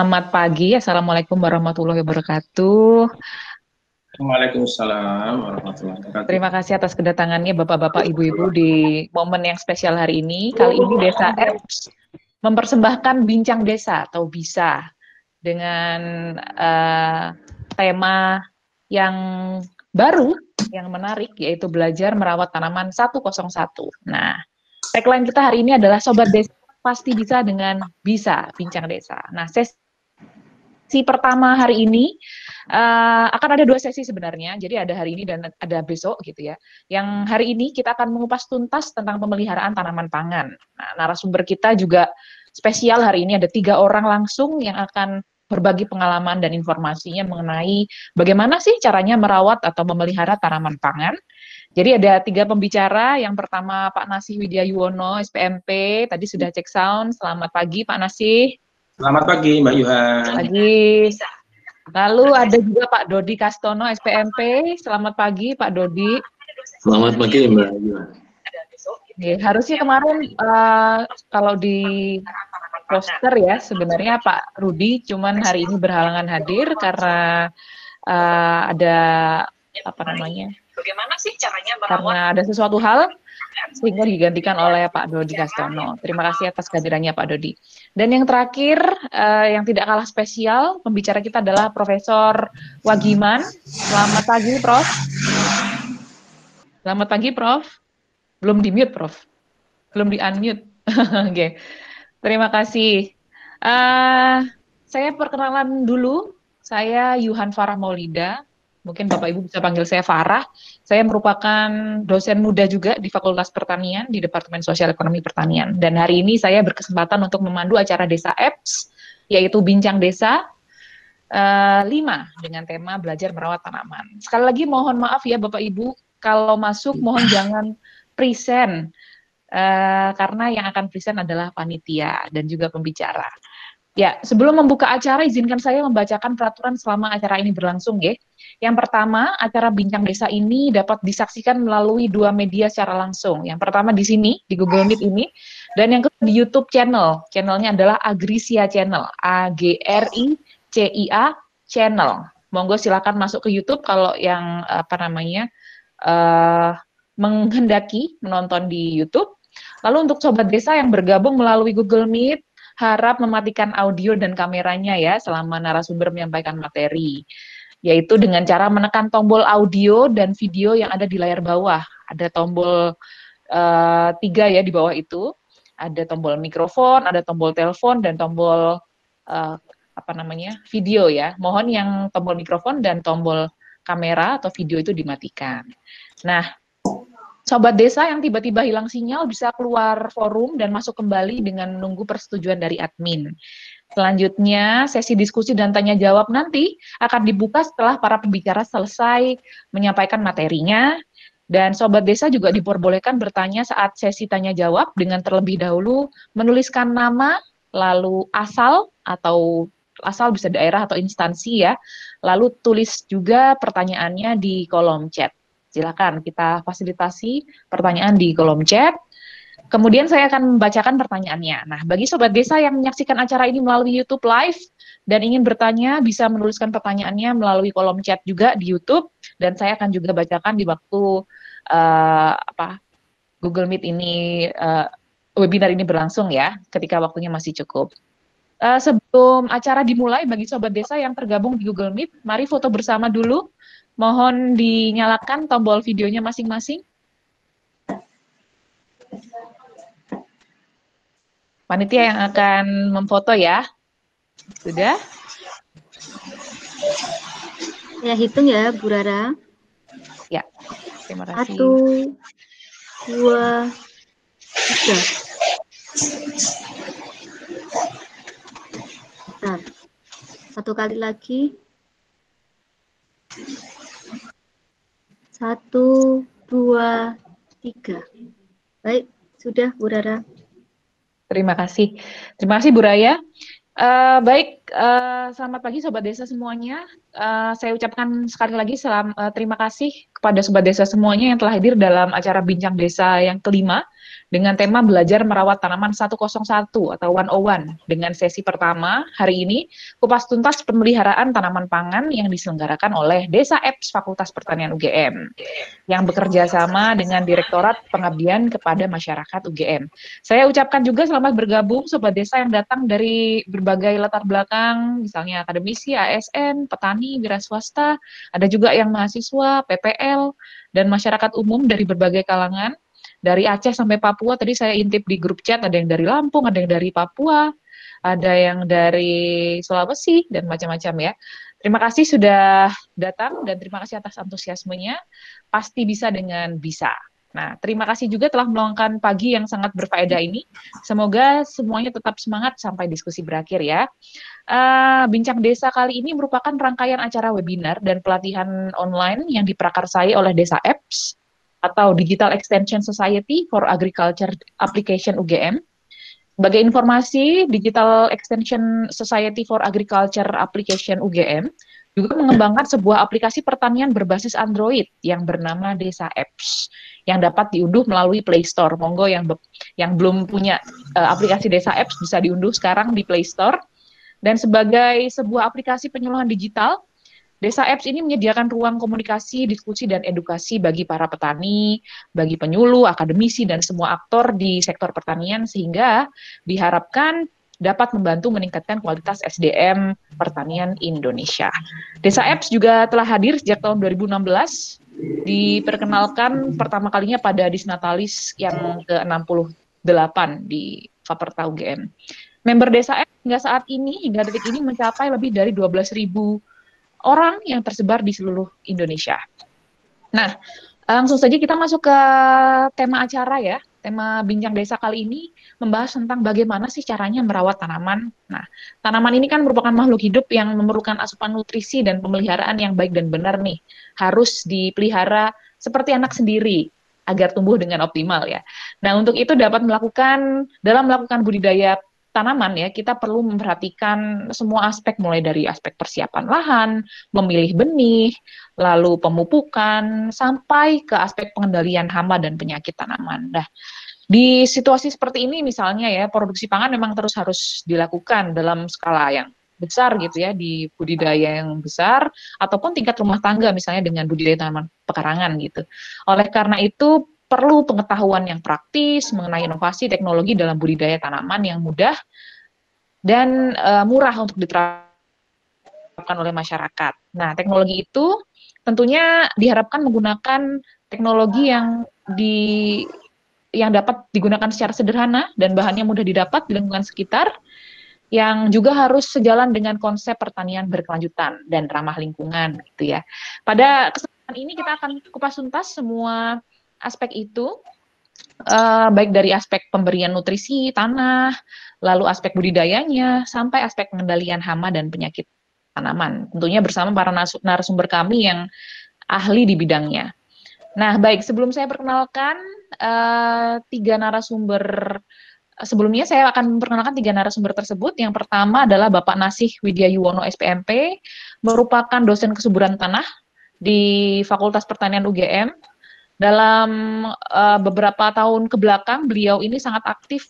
Selamat pagi, Assalamualaikum warahmatullahi wabarakatuh. Waalaikumsalam warahmatullahi wabarakatuh. Terima kasih atas kedatangannya Bapak-Bapak, Ibu-Ibu di momen yang spesial hari ini. Kali ini Desa Apps mempersembahkan Bincang Desa atau BISA dengan tema yang baru, yang menarik, yaitu belajar merawat tanaman 101. Nah, tagline kita hari ini adalah Sobat Desa pasti bisa dengan bisa Bincang Desa. Nah, sesi pertama hari ini akan ada 2 sesi sebenarnya, jadi ada hari ini dan ada besok gitu ya. Yang hari ini kita akan mengupas tuntas tentang pemeliharaan tanaman pangan. Nah, narasumber kita juga spesial hari ini, ada 3 orang langsung yang akan berbagi pengalaman dan informasinya mengenai bagaimana sih caranya merawat atau memelihara tanaman pangan. Jadi ada 3 pembicara, yang pertama Pak Nasih Widya Yuwono, SPMP, tadi sudah cek sound. Selamat pagi Pak Nasih. Selamat pagi Mbak Yuhan. Pagi. Lalu ada juga Pak Dodi Kastono, SPMP. Selamat pagi Pak Dodi. Selamat pagi Mbak Yuhan. Harusnya kemarin kalau di poster ya sebenarnya Pak Rudi, cuman hari ini berhalangan hadir karena ada apa namanya? Bagaimana sih caranya merawat? Karena ada sesuatu hal sehingga digantikan oleh Pak Dodi Kastono. Terima kasih atas kehadirannya Pak Dodi. Dan yang terakhir, yang tidak kalah spesial, pembicara kita adalah Profesor Wagiman. Selamat pagi, Prof. Selamat pagi, Prof. Belum di-mute, Prof. Belum di-unmute. Oke. Terima kasih. Saya perkenalan dulu. Saya Yuhan Farah Maulida. Mungkin Bapak Ibu bisa panggil saya Farah. Saya merupakan dosen muda juga di Fakultas Pertanian di Departemen Sosial Ekonomi Pertanian. Dan hari ini saya berkesempatan untuk memandu acara Desa Apps, yaitu Bincang Desa 5 dengan tema belajar merawat tanaman. Sekali lagi mohon maaf ya Bapak Ibu, kalau masuk mohon jangan present, karena yang akan present adalah panitia dan juga pembicara. Ya, sebelum membuka acara, izinkan saya membacakan peraturan selama acara ini berlangsung, ya. Yang pertama, acara Bincang Desa ini dapat disaksikan melalui 2 media secara langsung. Yang pertama di sini, di Google Meet ini, dan yang kedua di YouTube channel. Channelnya adalah Agrisia Channel, AGRICIA Channel. Monggo silakan masuk ke YouTube kalau yang menghendaki menonton di YouTube. Lalu untuk Sobat Desa yang bergabung melalui Google Meet, harap mematikan audio dan kameranya ya selama narasumber menyampaikan materi, yaitu dengan cara menekan tombol audio dan video yang ada di layar bawah. Ada tombol 3 ya di bawah itu, ada tombol mikrofon, ada tombol telepon, dan tombol video ya. Mohon yang tombol mikrofon dan tombol kamera atau video itu dimatikan. Nah, Sobat Desa yang tiba-tiba hilang sinyal bisa keluar forum dan masuk kembali dengan menunggu persetujuan dari admin. Selanjutnya, sesi diskusi dan tanya jawab nanti akan dibuka setelah para pembicara selesai menyampaikan materinya. Dan Sobat Desa juga diperbolehkan bertanya saat sesi tanya jawab dengan terlebih dahulu menuliskan nama, lalu asal atau asal bisa daerah atau instansi ya. Lalu tulis juga pertanyaannya di kolom chat. Silakan kita fasilitasi pertanyaan di kolom chat. Kemudian saya akan membacakan pertanyaannya. Nah, bagi Sobat Desa yang menyaksikan acara ini melalui YouTube Live dan ingin bertanya, bisa menuliskan pertanyaannya melalui kolom chat juga di YouTube, dan saya akan juga bacakan di waktu Google Meet ini, webinar ini berlangsung ya, ketika waktunya masih cukup. Sebelum acara dimulai, bagi Sobat Desa yang tergabung di Google Meet, mari foto bersama dulu. Mohon dinyalakan tombol videonya masing-masing. Panitia yang akan memfoto ya. Sudah? Saya hitung ya, Bu Rara. Ya, terima kasih. 1, 2, 3. Bentar. 1 kali lagi. 1, 2, 3. Baik, sudah Bu Rara. Terima kasih. Terima kasih Bu Raya. Baik, Selamat pagi Sobat Desa semuanya. Saya ucapkan sekali lagi terima kasih kepada Sobat Desa semuanya yang telah hadir dalam acara Bincang Desa yang kelima dengan tema Belajar Merawat Tanaman 101 atau 101 dengan sesi pertama hari ini kupas tuntas pemeliharaan tanaman pangan yang diselenggarakan oleh Desa Apps Fakultas Pertanian UGM yang bekerja sama dengan Direktorat Pengabdian kepada Masyarakat UGM. Saya ucapkan juga selamat bergabung Sobat Desa yang datang dari berbagai latar belakang, misalnya akademisi, ASN, petani, wira swasta, ada juga yang mahasiswa, PPL, dan masyarakat umum dari berbagai kalangan. Dari Aceh sampai Papua, tadi saya intip di grup chat, ada yang dari Lampung, ada yang dari Papua, ada yang dari Sulawesi, dan macam-macam ya. Terima kasih sudah datang, dan terima kasih atas antusiasmenya. Pasti bisa dengan bisa. Nah, terima kasih juga telah meluangkan pagi yang sangat berfaedah ini. Semoga semuanya tetap semangat sampai diskusi berakhir ya. Bincang Desa kali ini merupakan rangkaian acara webinar dan pelatihan online yang diprakarsai oleh Desa Apps atau Digital Extension Society for Agriculture Application UGM. Sebagai informasi, Digital Extension Society for Agriculture Application UGM juga mengembangkan sebuah aplikasi pertanian berbasis Android yang bernama Desa Apps yang dapat diunduh melalui Play Store. Monggo yang belum punya aplikasi Desa Apps bisa diunduh sekarang di Play Store. Dan sebagai sebuah aplikasi penyuluhan digital, Desa Apps ini menyediakan ruang komunikasi, diskusi, dan edukasi bagi para petani, bagi penyuluh, akademisi, dan semua aktor di sektor pertanian sehingga diharapkan dapat membantu meningkatkan kualitas SDM pertanian Indonesia. Desa Apps juga telah hadir sejak tahun 2016, diperkenalkan pertama kalinya pada Disnatalis yang ke-68 di Faperta UGM. Member Desa Apps hingga saat ini, hingga detik ini mencapai lebih dari 12.000 orang yang tersebar di seluruh Indonesia. Nah, langsung saja kita masuk ke tema acara ya. Tema Bincang Desa kali ini membahas tentang bagaimana sih caranya merawat tanaman. Nah, tanaman ini kan merupakan makhluk hidup yang memerlukan asupan nutrisi dan pemeliharaan yang baik dan benar nih. Harus dipelihara seperti anak sendiri agar tumbuh dengan optimal ya. Nah, untuk itu dalam melakukan budidaya tanaman ya, kita perlu memperhatikan semua aspek mulai dari aspek persiapan lahan, memilih benih, lalu pemupukan, sampai ke aspek pengendalian hama dan penyakit tanaman. Nah, di situasi seperti ini misalnya ya, produksi pangan memang terus harus dilakukan dalam skala yang besar gitu ya, di budidaya yang besar, ataupun tingkat rumah tangga misalnya dengan budidaya tanaman pekarangan gitu. Oleh karena itu, perlu pengetahuan yang praktis mengenai inovasi teknologi dalam budidaya tanaman yang mudah dan murah untuk diterapkan oleh masyarakat. Nah, teknologi itu tentunya diharapkan menggunakan teknologi yang dapat digunakan secara sederhana dan bahannya mudah didapat di lingkungan sekitar, yang juga harus sejalan dengan konsep pertanian berkelanjutan dan ramah lingkungan gitu ya. Pada kesempatan ini kita akan kupas tuntas semua aspek itu, baik dari aspek pemberian nutrisi tanah, lalu aspek budidayanya, sampai aspek pengendalian hama dan penyakit tanaman. Tentunya bersama para narasumber kami yang ahli di bidangnya. Nah, baik, sebelum saya perkenalkan tiga narasumber, sebelumnya saya akan memperkenalkan tiga narasumber tersebut. Yang pertama adalah Bapak Nasih Widya Yuwono SPMP, merupakan dosen kesuburan tanah di Fakultas Pertanian UGM. Dalam beberapa tahun kebelakang, beliau ini sangat aktif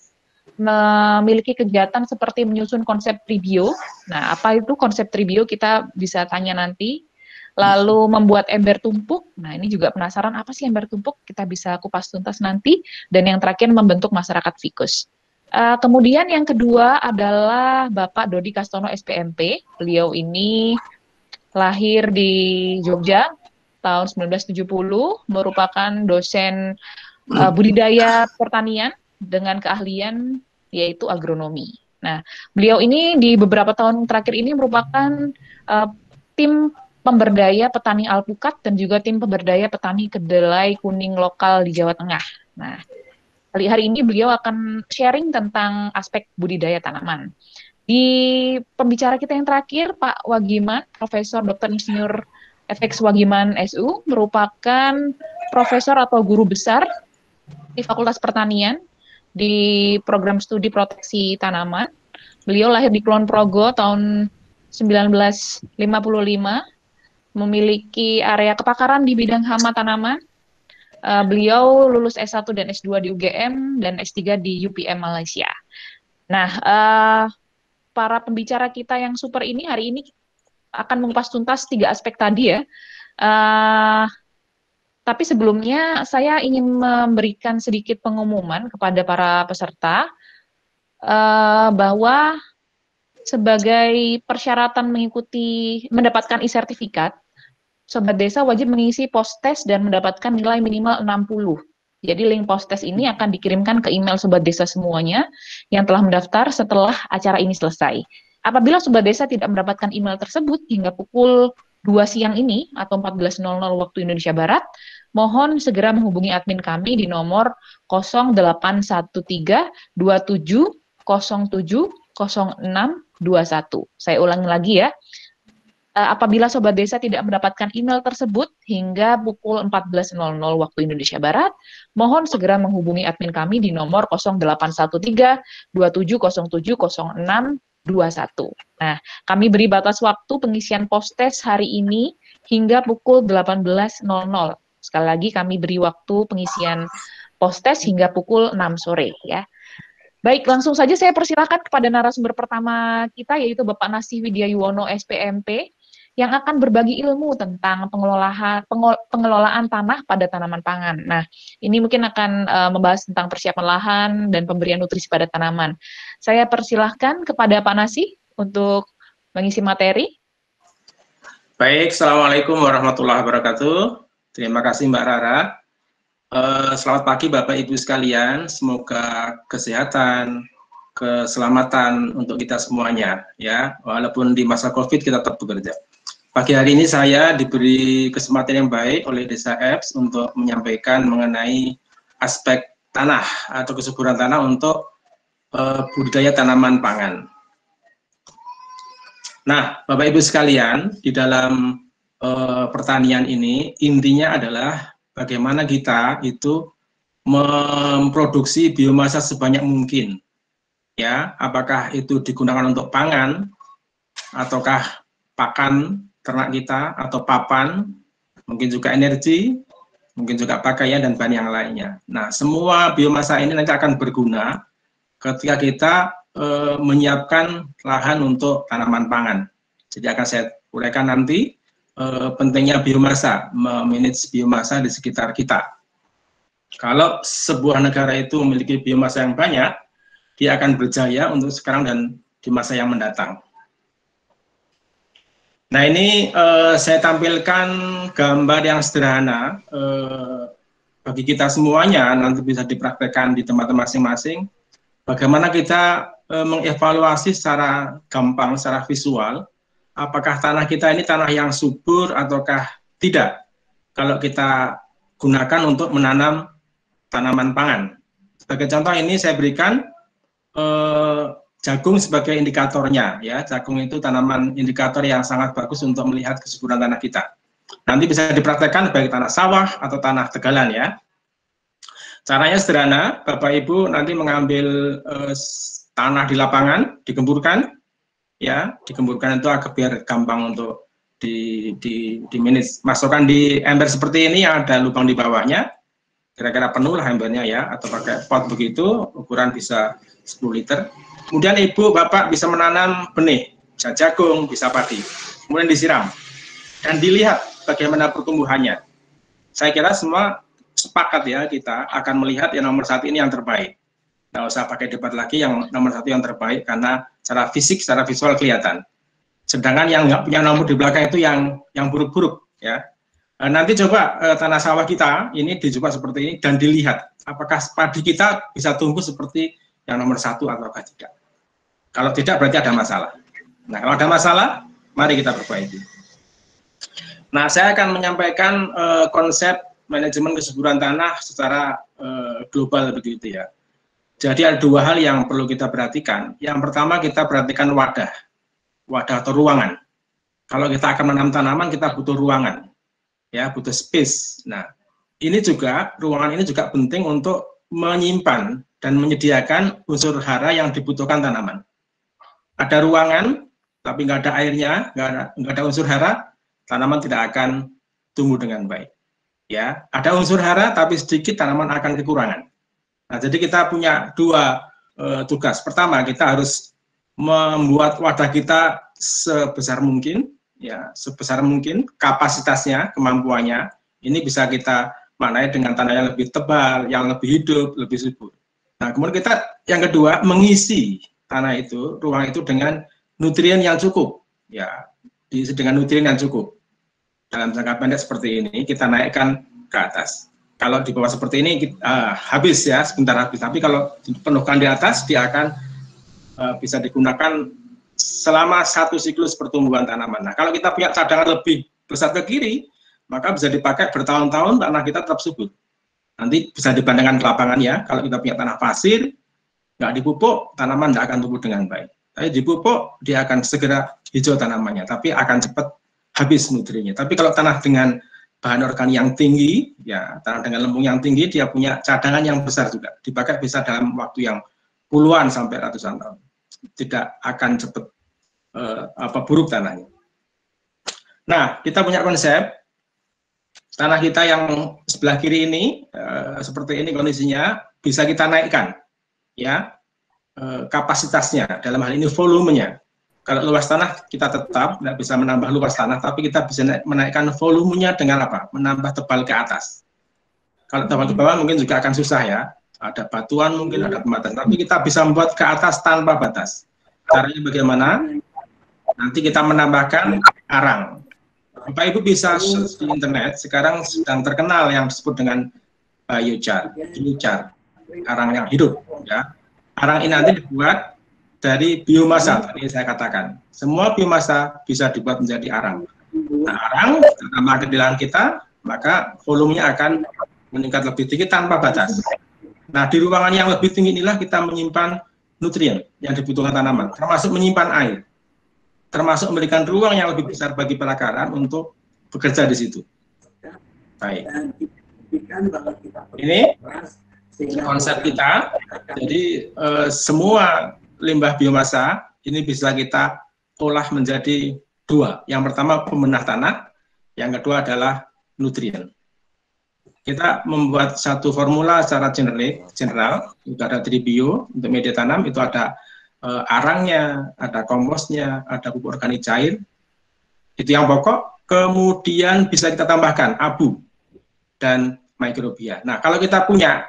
memiliki kegiatan seperti menyusun konsep tribio. Nah, apa itu konsep tribio? Kita bisa tanya nanti. Lalu membuat ember tumpuk. Nah, ini juga penasaran apa sih ember tumpuk? Kita bisa kupas tuntas nanti. Dan yang terakhir membentuk masyarakat fikus. Kemudian yang kedua adalah Bapak Dodi Kastono SPMP. Beliau ini lahir di Jogja tahun 1970, merupakan dosen budidaya pertanian dengan keahlian yaitu agronomi. Nah, beliau ini di beberapa tahun terakhir ini merupakan tim pemberdaya petani alpukat dan juga tim pemberdaya petani kedelai kuning lokal di Jawa Tengah. Nah, hari ini beliau akan sharing tentang aspek budidaya tanaman. Di pembicara kita yang terakhir, Pak Wagiman, Profesor Dr. Insinyur FX Wagiman SU, merupakan profesor atau guru besar di Fakultas Pertanian di program studi proteksi tanaman. Beliau lahir di Kulon Progo tahun 1955, memiliki area kepakaran di bidang hama tanaman. Beliau lulus S1 dan S2 di UGM dan S3 di UPM Malaysia. Nah, para pembicara kita yang super ini hari ini akan mengupas tuntas 3 aspek tadi ya. Tapi sebelumnya saya ingin memberikan sedikit pengumuman kepada para peserta bahwa sebagai persyaratan mendapatkan e-sertifikat, Sobat Desa wajib mengisi post-test dan mendapatkan nilai minimal 60. Jadi link post-test ini akan dikirimkan ke email Sobat Desa semuanya yang telah mendaftar setelah acara ini selesai. Apabila Sobat Desa tidak mendapatkan email tersebut hingga pukul 2 siang ini atau 14.00 waktu Indonesia Barat, mohon segera menghubungi admin kami di nomor 0813 27 07 0621. Saya ulangi lagi ya. Apabila Sobat Desa tidak mendapatkan email tersebut hingga pukul 14.00 waktu Indonesia Barat, mohon segera menghubungi admin kami di nomor 0813 27 07 0621. Nah, kami beri batas waktu pengisian post-test hari ini hingga pukul 18.00. Sekali lagi kami beri waktu pengisian post-test hingga pukul 6 sore ya. Baik, langsung saja saya persilakan kepada narasumber pertama kita yaitu Bapak Nasih Widya Yuwono SPMP yang akan berbagi ilmu tentang pengelolaan tanah pada tanaman pangan. Nah, ini mungkin akan membahas tentang persiapan lahan dan pemberian nutrisi pada tanaman. Saya persilahkan kepada Pak Nasih untuk mengisi materi. Baik, Assalamualaikum warahmatullahi wabarakatuh. Terima kasih Mbak Rara. Selamat pagi Bapak Ibu sekalian. Semoga kesehatan, keselamatan untuk kita semuanya ya. Walaupun di masa Covid kita tetap bekerja. Pagi hari ini saya diberi kesempatan yang baik oleh Desa Apps untuk menyampaikan mengenai aspek tanah atau kesuburan tanah untuk budidaya tanaman pangan. Nah, Bapak Ibu sekalian, di dalam pertanian ini intinya adalah bagaimana kita itu memproduksi biomasa sebanyak mungkin. Ya, apakah itu digunakan untuk pangan ataukah pakan ternak kita atau papan, mungkin juga energi, mungkin juga pakaian dan bahan yang lainnya. Nah, semua biomasa ini nanti akan berguna ketika kita menyiapkan lahan untuk tanaman pangan. Jadi akan saya uraikan nanti pentingnya biomasa, memanage biomasa di sekitar kita. Kalau sebuah negara itu memiliki biomasa yang banyak, dia akan berjaya untuk sekarang dan di masa yang mendatang. Nah, ini saya tampilkan gambar yang sederhana bagi kita semuanya, nanti bisa dipraktekkan di tempat masing-masing. Bagaimana kita mengevaluasi secara gampang, secara visual, apakah tanah kita ini tanah yang subur ataukah tidak, kalau kita gunakan untuk menanam tanaman pangan. Sebagai contoh ini saya berikan jagung sebagai indikatornya ya. Jagung itu tanaman indikator yang sangat bagus untuk melihat kesuburan tanah kita. Nanti bisa dipraktekkan baik tanah sawah atau tanah tegalan ya. Caranya sederhana, Bapak Ibu nanti mengambil tanah di lapangan, digemburkan ya, digemburkan itu agak biar gampang untuk di manage. Masukkan di ember seperti ini yang ada lubang di bawahnya. Kira-kira penuh lah embernya ya, atau pakai pot begitu, ukuran bisa 10 liter. Kemudian Ibu, Bapak bisa menanam benih, bisa jagung, bisa padi. Kemudian disiram. Dan dilihat bagaimana pertumbuhannya. Saya kira semua sepakat ya, kita akan melihat yang nomor 1 ini yang terbaik. Nggak usah pakai debat lagi, yang nomor 1 yang terbaik, karena secara fisik, secara visual kelihatan. Sedangkan yang nggak punya nomor di belakang itu yang buruk-buruk ya. Nanti coba tanah sawah kita, ini dicoba seperti ini, dan dilihat apakah padi kita bisa tumbuh seperti yang nomor 1 atau tidak. Kalau tidak berarti ada masalah. Nah, kalau ada masalah, mari kita perbaiki. Nah, saya akan menyampaikan konsep manajemen kesuburan tanah secara global begitu ya. Jadi ada 2 hal yang perlu kita perhatikan. Yang pertama kita perhatikan wadah atau ruangan. Kalau kita akan menanam tanaman kita butuh ruangan, ya butuh space. Nah, ruangan ini juga penting untuk menyimpan dan menyediakan unsur hara yang dibutuhkan tanaman. ada ruangan tapi nggak ada airnya, nggak ada unsur hara, tanaman tidak akan tumbuh dengan baik. Ya, ada unsur hara tapi sedikit, tanaman akan kekurangan. Nah, jadi kita punya dua tugas. Pertama, kita harus membuat wadah kita sebesar mungkin, ya, sebesar mungkin kapasitasnya, kemampuannya. Ini bisa kita maknai dengan tanah yang lebih tebal, yang lebih hidup, lebih subur. Nah, kemudian kita yang kedua mengisi tanah itu, ruang itu dengan nutrien yang cukup, ya, diisi dengan nutrien yang cukup. Dalam jangka pendek seperti ini kita naikkan ke atas. Kalau di bawah seperti ini habis ya, sebentar habis. Tapi kalau dipenuhkan di atas, dia akan bisa digunakan selama satu siklus pertumbuhan tanaman. Nah, kalau kita punya cadangan lebih besar ke kiri, maka bisa dipakai bertahun-tahun, tanah kita tetap subur. Nanti bisa dibandingkan ke lapangan ya, kalau kita punya tanah pasir, nggak dipupuk, tanaman nggak akan tumbuh dengan baik. Tapi dipupuk, dia akan segera hijau tanamannya, tapi akan cepat habis nutriennya. Tapi kalau tanah dengan bahan organik yang tinggi, ya tanah dengan lembung yang tinggi, dia punya cadangan yang besar juga. Dipakai bisa dalam waktu yang puluhan sampai ratusan tahun. Tidak akan cepat buruk tanahnya. Nah, kita punya konsep tanah kita yang sebelah kiri ini seperti ini kondisinya, bisa kita naikkan, ya kapasitasnya, dalam hal ini volumenya. Kalau luas tanah kita tetap tidak bisa menambah luas tanah, tapi kita bisa menaikkan volumenya dengan apa? Menambah tebal ke atas. Kalau tebal ke bawah mungkin juga akan susah ya. Ada batuan mungkin, ada pembatas. Tapi kita bisa membuat ke atas tanpa batas. Caranya bagaimana? Nanti kita menambahkan arang. Bapak Ibu bisa search di internet. Sekarang sedang terkenal yang disebut dengan biochar, arang yang hidup. Ya. Arang ini nanti dibuat dari biomasa, tadi saya katakan. Semua biomasa bisa dibuat menjadi arang. Nah, arang, tambah kedelan kita, maka volumenya akan meningkat lebih tinggi tanpa batas. Nah, di ruangan yang lebih tinggi inilah kita menyimpan nutrien yang dibutuhkan tanaman, termasuk menyimpan air, termasuk memberikan ruang yang lebih besar bagi perakaran untuk bekerja di situ. Baik. Ini konsep kita. Jadi semua limbah biomasa ini bisa kita olah menjadi dua. Yang pertama pembenah tanah, yang kedua adalah nutrien. Kita membuat satu formula secara general, itu ada tribio untuk media tanam, itu ada arangnya, ada komposnya, ada pupuk organik cair, itu yang pokok. Kemudian bisa kita tambahkan abu dan mikrobia. Nah, kalau kita punya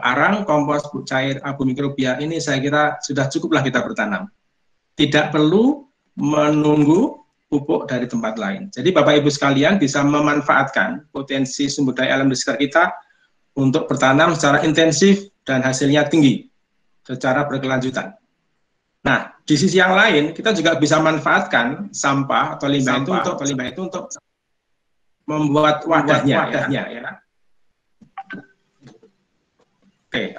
arang, kompos, pupuk cair, abu, mikrobia, ini saya kira sudah cukuplah kita bertanam. Tidak perlu menunggu pupuk dari tempat lain. Jadi Bapak Ibu sekalian bisa memanfaatkan potensi sumber daya alam di sekitar kita untuk bertanam secara intensif dan hasilnya tinggi secara berkelanjutan. Nah, di sisi yang lain kita juga bisa manfaatkan sampah atau limbah itu untuk membuat wadahnya ya. Oke,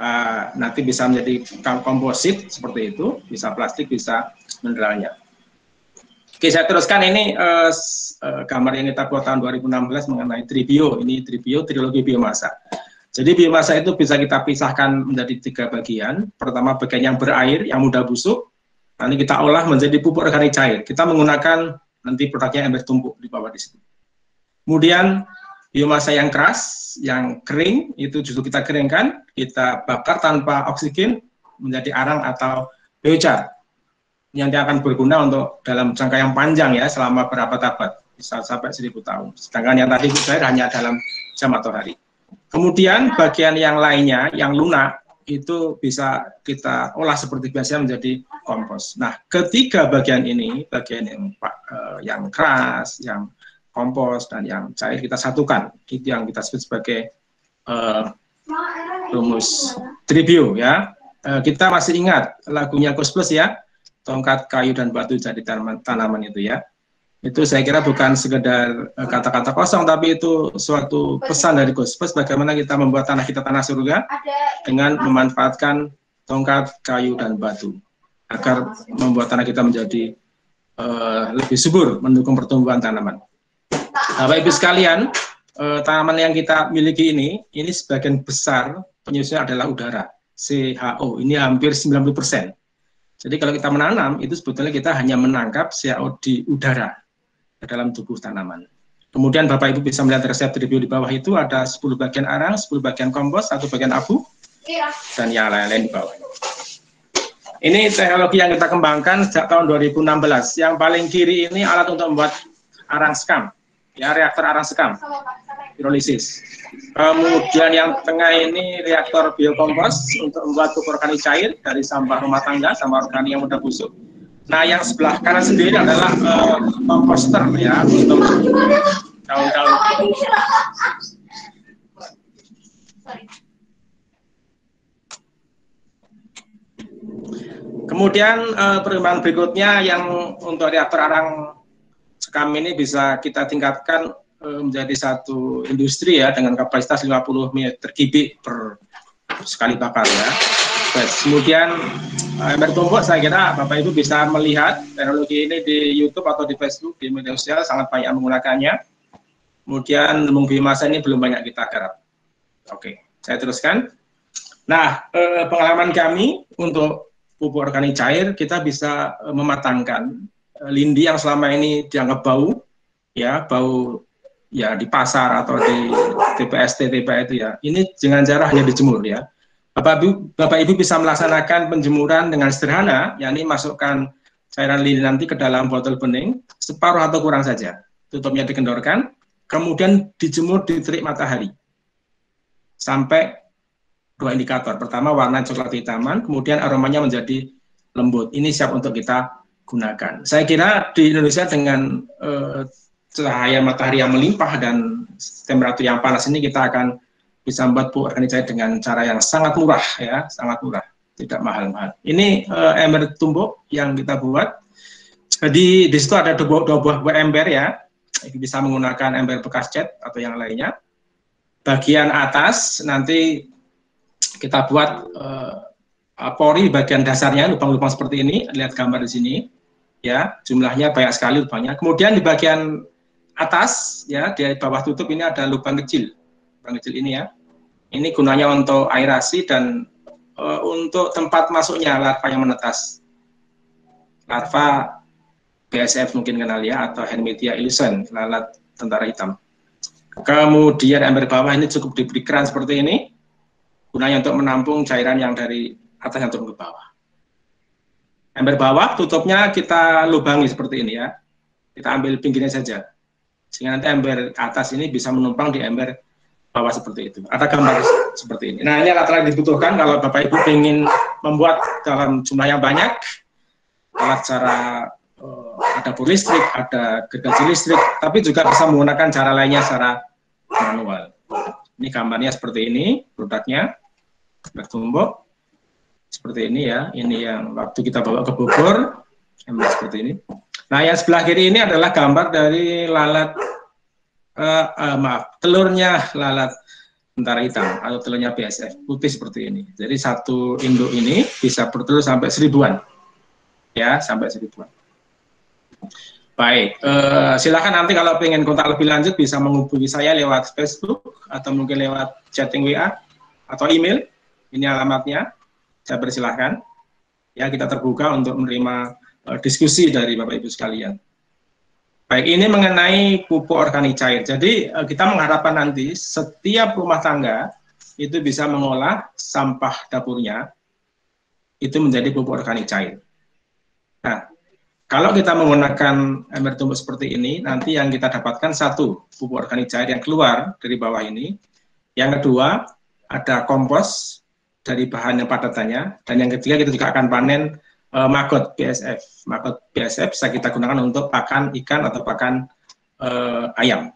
nanti bisa menjadi komposit seperti itu, bisa plastik, bisa mineralnya. Oke, saya teruskan ini gambar yang kita buat tahun 2016 mengenai tribio. Ini tribio, trilogi biomasa. Jadi biomasa itu bisa kita pisahkan menjadi 3 bagian. Pertama bagian yang berair, yang mudah busuk. Nanti kita olah menjadi pupuk organik cair. Kita menggunakan nanti produknya ember tumpuk di bawah di situ. Kemudian biomasa yang keras, yang kering, itu justru kita keringkan, kita bakar tanpa oksigen menjadi arang atau biochar. Yang dia akan berguna untuk dalam jangka yang panjang ya, selama berabad-abad, bisa sampai 1000 tahun. Sedangkan yang tadi cair hanya dalam jam atau hari. Kemudian bagian yang lainnya, yang lunak, itu bisa kita olah seperti biasa menjadi kompos. Nah, ketiga bagian ini, bagian yang keras, yang kompos, dan yang cair kita satukan. Itu yang kita sebut sebagai rumus tribio ya. Kita masih ingat lagunya Gus Plus ya, tongkat kayu dan batu jadi tanaman itu ya. Itu saya kira bukan sekedar kata-kata kosong, tapi itu suatu pesan dari Gus Plus bagaimana kita membuat tanah kita tanah surga dengan memanfaatkan tongkat kayu dan batu agar membuat tanah kita menjadi lebih subur mendukung pertumbuhan tanaman. Bapak Ibu sekalian, tanaman yang kita miliki ini sebagian besar penyusunnya adalah udara, CO. Ini hampir 90%. Jadi kalau kita menanam, itu sebetulnya kita hanya menangkap CO di udara ke dalam tubuh tanaman. Kemudian Bapak Ibu bisa melihat resep review di bawah itu ada 10 bagian arang, 10 bagian kompos, 1 bagian abu, dan yang lain-lain di bawah. Ini teknologi yang kita kembangkan sejak tahun 2016. Yang paling kiri ini alat untuk membuat arang sekam, ya, reaktor arang sekam, pirolisis. Kemudian yang tengah ini reaktor biokompos untuk membuat pupuk organik cair dari sampah rumah tangga, sampah organik yang mudah busuk. Nah, yang sebelah kanan sendiri adalah komposter, ya, untuk daun-daun. Kemudian perkembangan berikutnya yang untuk reaktor arang sekam ini bisa kita tingkatkan menjadi satu industri, ya, dengan kapasitas 50 meter kubik per sekali bakar, ya. Kemudian ember tumpuk, saya kira Bapak Ibu bisa melihat teknologi ini di YouTube atau di Facebook, di media sosial sangat banyak menggunakannya. Kemudian lumbung biomasa ini belum banyak kita garap. Oke, saya teruskan. Nah, pengalaman kami untuk pupuk organik cair, kita bisa mematangkan lindi yang selama ini dianggap bau, ya, bau, ya, di pasar atau di TPST, TPA itu, ya. Ini dengan cara hanya dijemur, ya. Bapak Ibu bisa melaksanakan penjemuran dengan sederhana, yakni masukkan cairan lidi nanti ke dalam botol bening, separuh atau kurang saja. Tutupnya dikendorkan, kemudian dijemur di terik matahari. Sampai 2 indikator. Pertama, warna coklat hitaman, kemudian aromanya menjadi lembut. Ini siap untuk kita gunakan. Saya kira di Indonesia dengan cahaya matahari yang melimpah dan temperatur yang panas ini, kita akan bisa membuat pupuk organik cair dengan cara yang sangat murah, ya, sangat murah, tidak mahal-mahal. Ini ember tumpuk yang kita buat. Di situ ada dua buah ember, ya. Bisa menggunakan ember bekas cat atau yang lainnya. Bagian atas nanti kita buat pori di bagian dasarnya, lubang-lubang seperti ini. Lihat gambar di sini, ya. Jumlahnya banyak sekali lubangnya. Kemudian di bagian atas, ya, di bawah tutup ini ada lubang kecil ini, ya. Ini gunanya untuk aerasi dan untuk tempat masuknya larva yang menetas. Larva BSF mungkin kenal, ya, atau Hermetia illusion, lalat tentara hitam. Kemudian ember bawah ini cukup diberi keran seperti ini, gunanya untuk menampung cairan yang dari atas yang turun ke bawah. Ember bawah tutupnya kita lubangi seperti ini, ya. Kita ambil pinggirnya saja, sehingga nanti ember atas ini bisa menumpang di ember bawah seperti itu. Ada gambar seperti ini. Nah, ini alat-alat yang dibutuhkan kalau Bapak Ibu ingin membuat dalam jumlah yang banyak. Alat cara ada dapur listrik, ada gergaji listrik, tapi juga bisa menggunakan cara lainnya secara manual. Ini gambarnya seperti ini, produknya bertumbuk seperti ini, ya. Ini yang waktu kita bawa ke Bogor, seperti ini. Nah, yang sebelah kiri ini adalah gambar dari lalat, telurnya lalat tentara hitam atau telurnya BSF, putih seperti ini. Jadi satu induk ini bisa bertelur sampai 1000-an, ya, sampai 1000-an. Baik, silakan nanti kalau pengen kontak lebih lanjut bisa menghubungi saya lewat Facebook atau mungkin lewat chatting WA atau email. Ini alamatnya, saya persilahkan. Ya, kita terbuka untuk menerima diskusi dari Bapak Ibu sekalian. Baik, ini mengenai pupuk organik cair. Jadi kita mengharapkan nanti setiap rumah tangga itu bisa mengolah sampah dapurnya itu menjadi pupuk organik cair. Nah, kalau kita menggunakan ember tumpuk seperti ini, nanti yang kita dapatkan satu, pupuk organik cair yang keluar dari bawah ini. Yang kedua, ada kompos dari bahan yang padatannya. Dan yang ketiga, kita juga akan panen maggot BSF. Maggot BSF bisa kita gunakan untuk pakan ikan atau pakan ayam.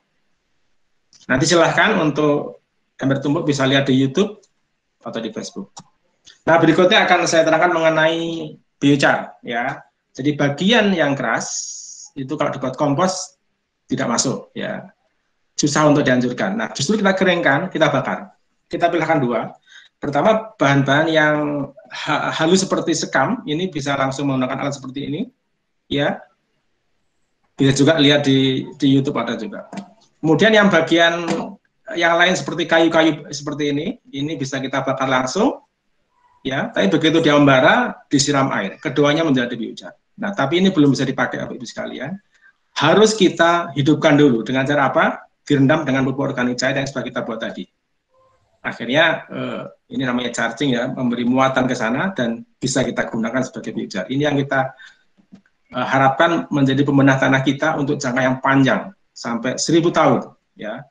Nanti silahkan untuk ember tumpuk bisa lihat di YouTube atau di Facebook. Nah, berikutnya akan saya terangkan mengenai biochar, ya. Jadi bagian yang keras itu kalau dibuat kompos tidak masuk, ya. Susah untuk dihancurkan. Nah, justru kita keringkan, kita bakar. Kita pilihkan dua. Pertama, bahan-bahan yang halus seperti sekam, ini bisa langsung menggunakan alat seperti ini, ya. Bisa juga lihat di YouTube ada juga. Kemudian yang bagian yang lain seperti kayu-kayu seperti ini bisa kita bakar langsung, ya, tapi begitu dia membara, disiram air, keduanya menjadi biochar. Nah, tapi ini belum bisa dipakai Bapak Ibu sekalian. Harus kita hidupkan dulu dengan cara apa? Direndam dengan pupuk organik cair yang sudah kita buat tadi. Akhirnya ini namanya charging ya, memberi muatan ke sana dan bisa kita gunakan sebagai biochar. Ini yang kita harapkan menjadi pembenahan tanah kita untuk jangka yang panjang sampai 1000 tahun ya.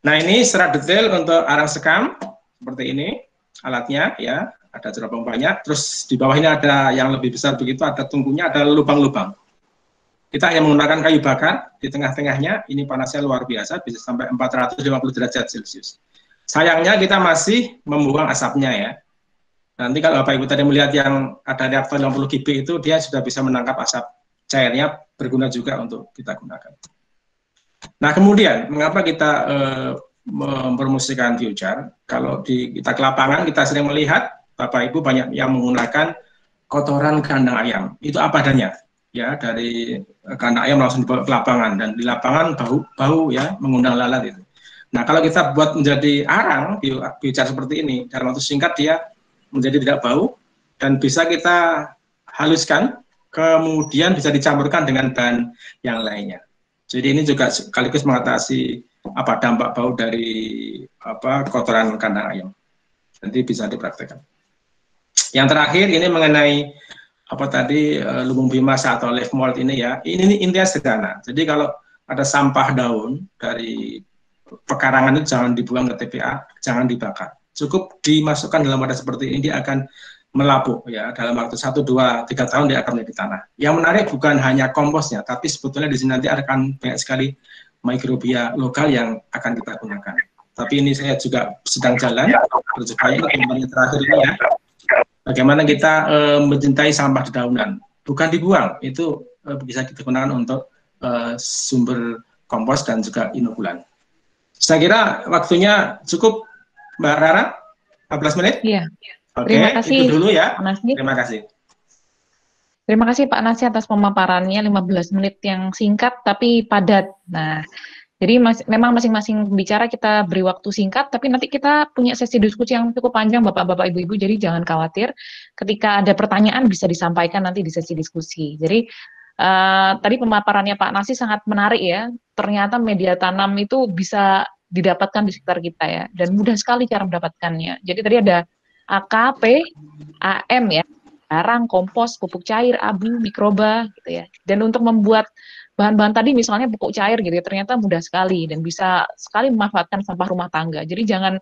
Nah, ini secara detail untuk arang sekam seperti ini alatnya ya, ada cerobong banyak, terus di bawah ini ada yang lebih besar begitu, ada tungkunya, ada lubang-lubang. Kita hanya menggunakan kayu bakar, di tengah-tengahnya ini panasnya luar biasa, bisa sampai 450 derajat Celcius. Sayangnya kita masih membuang asapnya ya. Nanti kalau Bapak Ibu tadi melihat yang ada reaktor 50 GB itu, dia sudah bisa menangkap asap cairnya, berguna juga untuk kita gunakan. Nah, kemudian mengapa kita mempromosikan biochar? Kalau kita ke lapangan, kita sering melihat Bapak Ibu banyak yang menggunakan kotoran kandang ayam. Itu apa adanya, ya, dari kandang ayam langsung dibawa ke lapangan, dan di lapangan bau ya, mengundang lalat itu. Nah, kalau kita buat menjadi arang biochar seperti ini, dalam waktu singkat dia menjadi tidak bau dan bisa kita haluskan, kemudian bisa dicampurkan dengan bahan yang lainnya. Jadi ini juga sekaligus mengatasi dampak bau dari kotoran kandang ayam. Nanti bisa dipraktekkan. Yang terakhir ini mengenai lumbung biomasa atau leaf mold ini ya. Ini intinya sederhana. Jadi kalau ada sampah daun dari pekarangan itu jangan dibuang ke TPA, jangan dibakar. Cukup dimasukkan dalam wadah seperti ini, dia akan melapuk ya, dalam waktu 1, 2, 3 tahun dia akan menjadi tanah. Yang menarik bukan hanya komposnya, tapi sebetulnya di sini nanti akan banyak sekali mikrobia lokal yang akan kita gunakan. Tapi ini saya juga sedang jalan supaya ini gambarnya terakhir ini ya. Bagaimana kita mencintai sampah dedaunan, bukan dibuang, itu bisa kita gunakan untuk sumber kompos dan juga inokulan. Saya kira waktunya cukup, Mbak Rara, 14 menit? Iya. Oke, Terima kasih, itu dulu ya. Pak Nasir. Terima kasih. Terima kasih Pak Nasir atas pemaparannya, 15 menit yang singkat tapi padat. Nah, jadi memang masing-masing bicara kita beri waktu singkat, tapi nanti kita punya sesi diskusi yang cukup panjang Bapak-Bapak, Ibu-Ibu, jadi jangan khawatir. Ketika ada pertanyaan bisa disampaikan nanti di sesi diskusi. Jadi tadi pemaparannya Pak Nasir sangat menarik ya. Ternyata media tanam itu bisa didapatkan di sekitar kita ya, dan mudah sekali cara mendapatkannya. Jadi tadi ada AK, P, AM ya, arang, kompos, pupuk cair, abu, mikroba gitu ya. Dan untuk membuat bahan-bahan tadi misalnya pupuk cair gitu ya, ternyata mudah sekali dan bisa sekali memanfaatkan sampah rumah tangga. Jadi jangan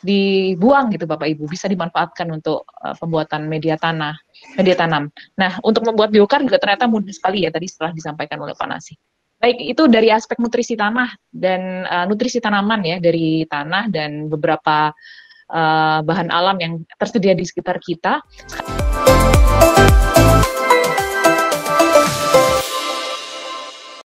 dibuang gitu Bapak Ibu, bisa dimanfaatkan untuk pembuatan media tanam. Nah, untuk membuat biokar juga ternyata mudah sekali ya, tadi setelah disampaikan oleh Pak Nasir. Baik, itu dari aspek nutrisi tanah dan nutrisi tanaman ya, dari tanah dan beberapa bahan alam yang tersedia di sekitar kita.